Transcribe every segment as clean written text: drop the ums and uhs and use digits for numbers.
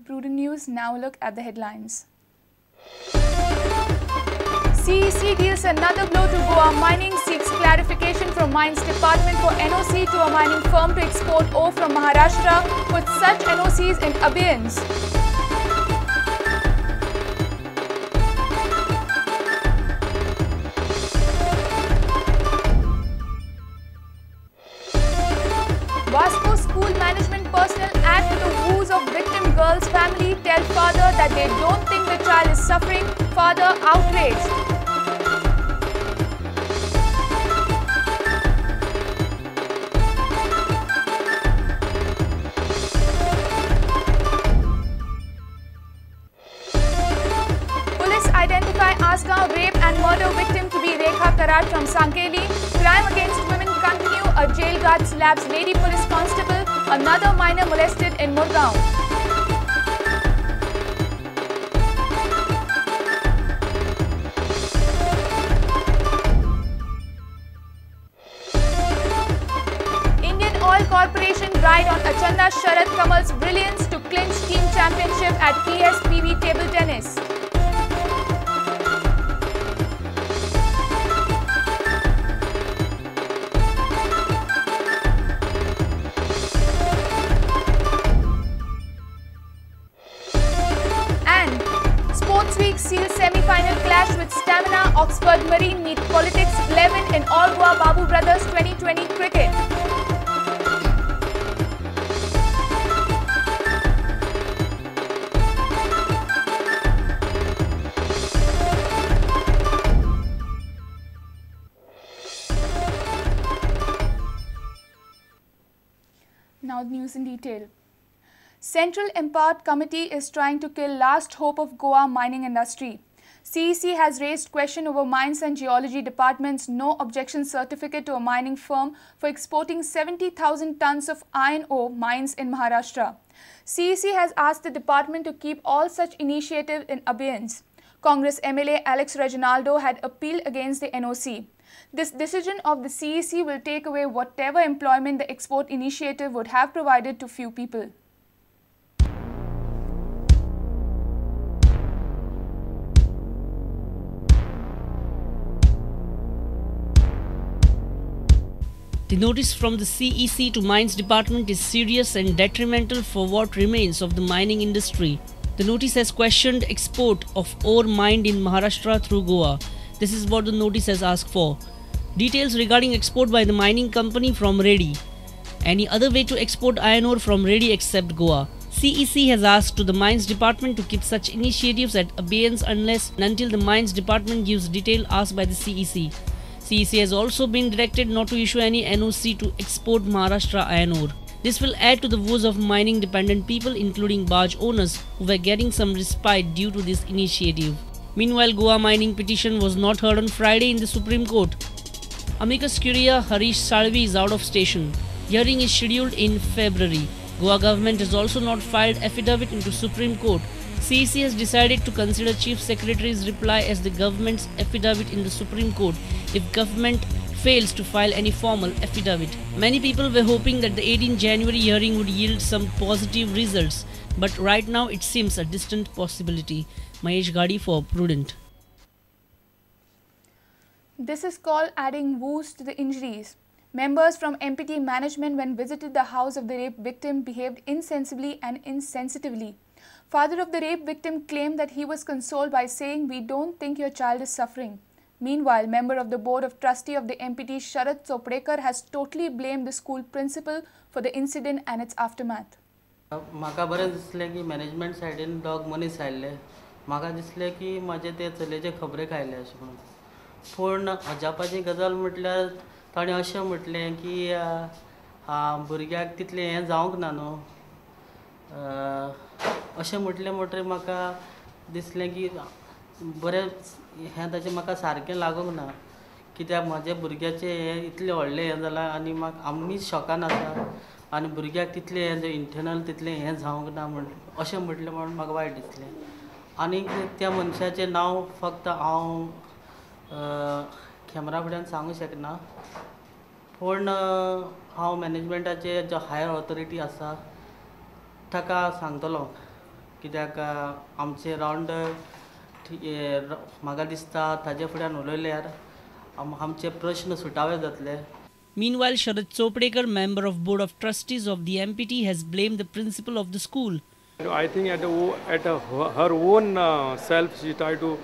Prudent News. Now look at the headlines. CEC deals another blow to Goa Mining, seeks clarification from Mines Department for NOC to a mining firm to export ore from Maharashtra, puts such NOCs in abeyance. Vasco school management personnel add to the woes of victim girl's family, tell father that they don't think the child is suffering, father outraged. Police identify Asgaon rape and murder victim to be Rekha Karat from Sankeli. Crime against women continue. A jail guard slaps lady police constable. Another minor molested in Murgaon. Indian Oil Corporation ride on Achanda Sharad Kamal's brilliance to clinch team championship at PSPV table tennis. Seal semi-final clash with Stamina. Oxford Marine meet Politics 11 in All Goa Babu Brothers 2020 cricket. Now the news in detail. Central Empowered Committee is trying to kill last hope of Goa mining industry. CEC has raised question over Mines and Geology Department's no objection certificate to a mining firm for exporting 70,000 tons of iron ore mines in Maharashtra. CEC has asked the department to keep all such initiatives in abeyance. Congress MLA Alex Reginaldo had appealed against the NOC. This decision of the CEC will take away whatever employment the export initiative would have provided to few people. The notice from the CEC to Mines Department is serious and detrimental for what remains of the mining industry. The notice has questioned export of ore mined in Maharashtra through Goa. This is what the notice has asked for. Details regarding export by the mining company from Reddy. Any other way to export iron ore from Reddy except Goa. CEC has asked to the Mines Department to keep such initiatives at abeyance unless and until the Mines Department gives detail asked by the CEC. CEC has also been directed not to issue any NOC to export Maharashtra iron ore. This will add to the woes of mining dependent people including barge owners who were getting some respite due to this initiative. Meanwhile, Goa mining petition was not heard on Friday in the Supreme Court. Amicus Curiae Harish Salvi is out of station. Hearing is scheduled in February. Goa government has also not filed affidavit into Supreme Court. CEC has decided to consider Chief Secretary's reply as the government's affidavit in the Supreme Court if government fails to file any formal affidavit. Many people were hoping that the 18 January hearing would yield some positive results, but right now it seems a distant possibility. Mahesh Gadi for Prudent. This is called adding woes to the injuries. Members from MPT management, when visited the house of the rape victim, behaved insensibly and insensitively. Father of the rape victim claimed that he was consoled by saying, "We don't think your child is suffering." Meanwhile, member of the board of trustee of the MPT Sharad Choprekar has totally blamed the school principal for the incident and its aftermath. म्हाका बरें दिसलें की management सायडीन दोग मनीस आयिल्ले. म्हाका दिसलें की म्हाजे ते चलयेचे खबरेक आयले अशें म्हणून. पूण अजापाची गजाल म्हटल्यार ताणें अशें म्हटलें की भुरग्याक तितलें हें जावंक ना न्हू. अशें म्हटलें म्हणटकीर म्हाका दिसलें की बरें हें ताचें म्हाका सारकें लागूंक ना. कित्याक म्हाज्या भुरग्याचें हें इतलें व्हडलें हें जालां आनी आमी शॉकान आसा आनी भुरग्याक तितलें हें इंटर्नल तितलें हें जावंक ना म्हण अशें म्हटलें म्हणून म्हाका वायट दिसलें. आनी त्या मनशाचें नांव फक्त हांव कॅमेरा फुड्यान सांगूंक शकना. पूण हांव मॅनेजमेंटाचे जो हायर ऑथॉरिटी आसा ताका सांगतलो कित्याक आमचे रावंड म्हाका दिसता ताजे फुड्यान उलयल्यार आमचे प्रश्न सुटावे जातले. Meanwhile, Sharad Chopdekar, member of Board of Trustees of the MPT, has blamed the principal of the school. I think at her own self, she tried to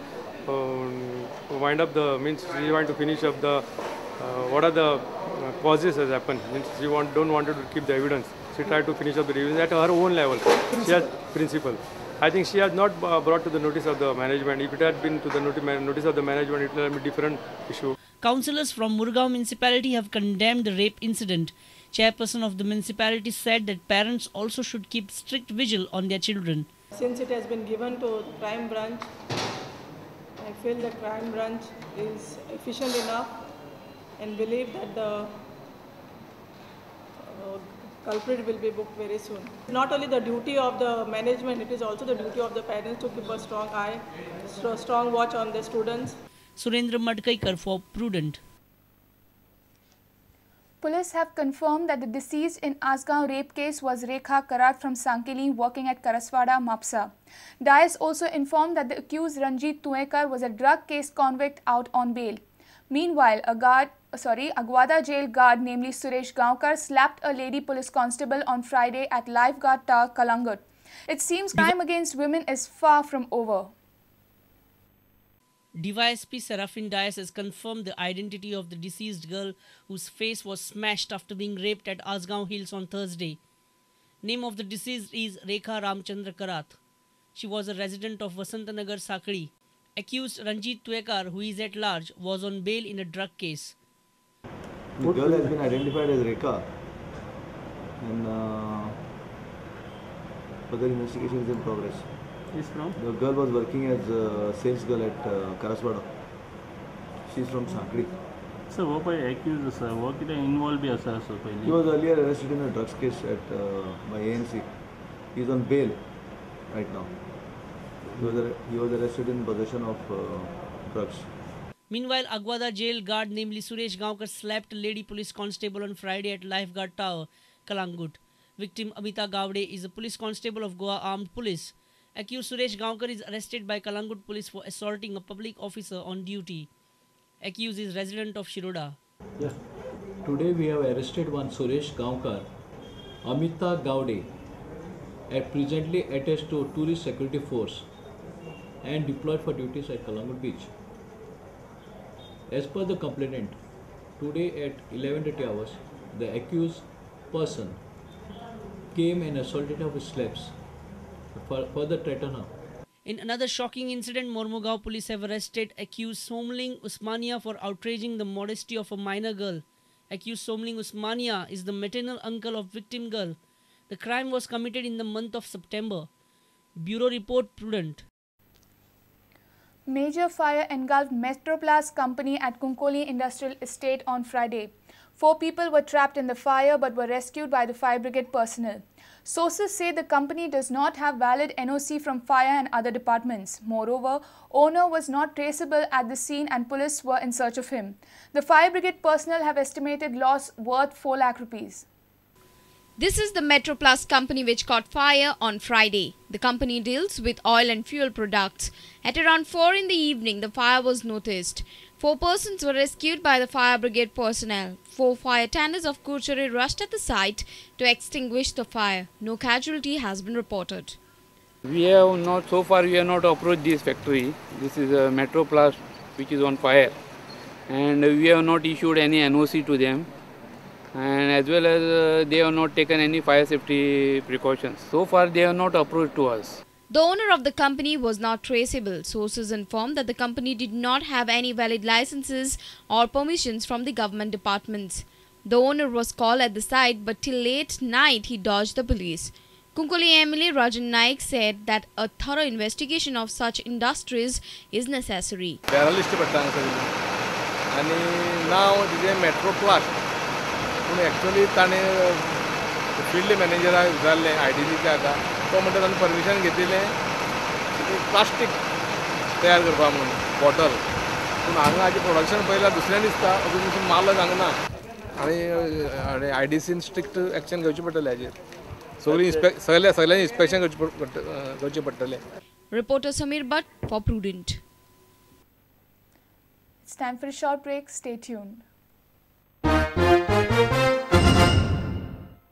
wind up means she wanted to finish up the what are the causes has happened. Means she don't wanted to keep the evidence. She tried to finish up the evidence at her own level. She has principle. I think she has not brought to the notice of the management. If it had been to the notice of the management, it would have been a different issue. Councillors from Murgaon municipality have condemned the rape incident. Chairperson of the municipality said that parents also should keep strict vigil on their children. Since it has been given to crime branch, I feel the crime branch is efficient enough and believe that the culprit will be booked very soon. Not only the duty of the management, it is also the duty of the parents to keep a strong eye, strong watch on their students. Surendra Madkaikar for Prudent. Police have confirmed that the deceased in Asgaon rape case was Rekha Karat from Sankeli, working at Karaswada, Mapsa. DIAS also informed that the accused Ranjit Tuekar was a drug case convict out on bail. Meanwhile, Agwada jail guard, namely Suresh Gaonkar, slapped a lady police constable on Friday at Lifeguard Tower, Kalangut. It seems crime against women is far from over. DYSP Serafin Dias has confirmed the identity of the deceased girl whose face was smashed after being raped at Asgaon Hills on Thursday. Name of the deceased is Rekha Ramchandra Karat. She was a resident of Vasantanagar, Sakri. Accused Ranjit Tuekar, who is at large, was on bail in a drug case. The girl has been identified as Rekha, and further investigation is in progress. The girl was working as a sales girl at Karaswada. She is from Sakri. So, what by accused, sir? What did involved be, sir? He was earlier arrested in a drugs case by ANC. He is on bail right now. He was arrested in possession of drugs. Meanwhile, Agwada jail guard, namely Suresh Gaonkar, slapped a lady police constable on Friday at Lifeguard Tower, Kalangut. Victim Amita Gavde is a police constable of Goa Armed Police. Accused Suresh Gaonkar is arrested by Kalangut police for assaulting a public officer on duty. Accused is resident of Shiroda. Yeah. Today we have arrested one Suresh Gaonkar, Amita Gavde, presently attached to tourist security force and deployed for duties at Kalangut beach. As per the complainant, today at 11:30 hours, the accused person came and assaulted her with slaps, further threatened her. In another shocking incident, Mormugao police have arrested accused Somling Usmania for outraging the modesty of a minor girl. Accused Somling Usmania is the maternal uncle of victim girl. The crime was committed in the month of September. Bureau Report, Prudent. Major fire engulfed Metroplast company at Kunkoli Industrial Estate on Friday. 4 people were trapped in the fire but were rescued by the fire brigade personnel. Sources say the company does not have valid NOC from fire and other departments. Moreover, owner was not traceable at the scene and police were in search of him. The fire brigade personnel have estimated loss worth 4 lakh rupees. This is the Metroplast company which caught fire on Friday. The company deals with oil and fuel products. At around 4 in the evening, the fire was noticed. 4 persons were rescued by the fire brigade personnel. 4 fire tenders of Kurchare rushed at the site to extinguish the fire. No casualty has been reported. We have not approached this factory. This is a Metroplast which is on fire, and we have not issued any NOC to them, and as well as they have not taken any fire safety precautions. So far they have not approached to us. The owner of the company was not traceable. Sources informed that the company did not have any valid licenses or permissions from the government departments. The owner was called at the site, but till late night he dodged the police. Kunkoli MLA Rajan Naik said that a thorough investigation of such industries is necessary. And now this is Metroplast. Actually, field manager IDC तो म्हणटा ताणें permission घेतिल्लें plastic तयार करपा म्हणून bottle पूण हांगा हाजें प्रोडक्शन पळयल्यार दुसऱ्यान दिसता अजून मालक हांगा ना आनी IDCन स्ट्रिक्ट एक्शन घेवचें पडटलें हाजेर सगळ्यांनी इन्स्पेक्शन करचें पडटलें. Reporter Samir Bhatt for Prudent. It's time for a short break. Stay tuned.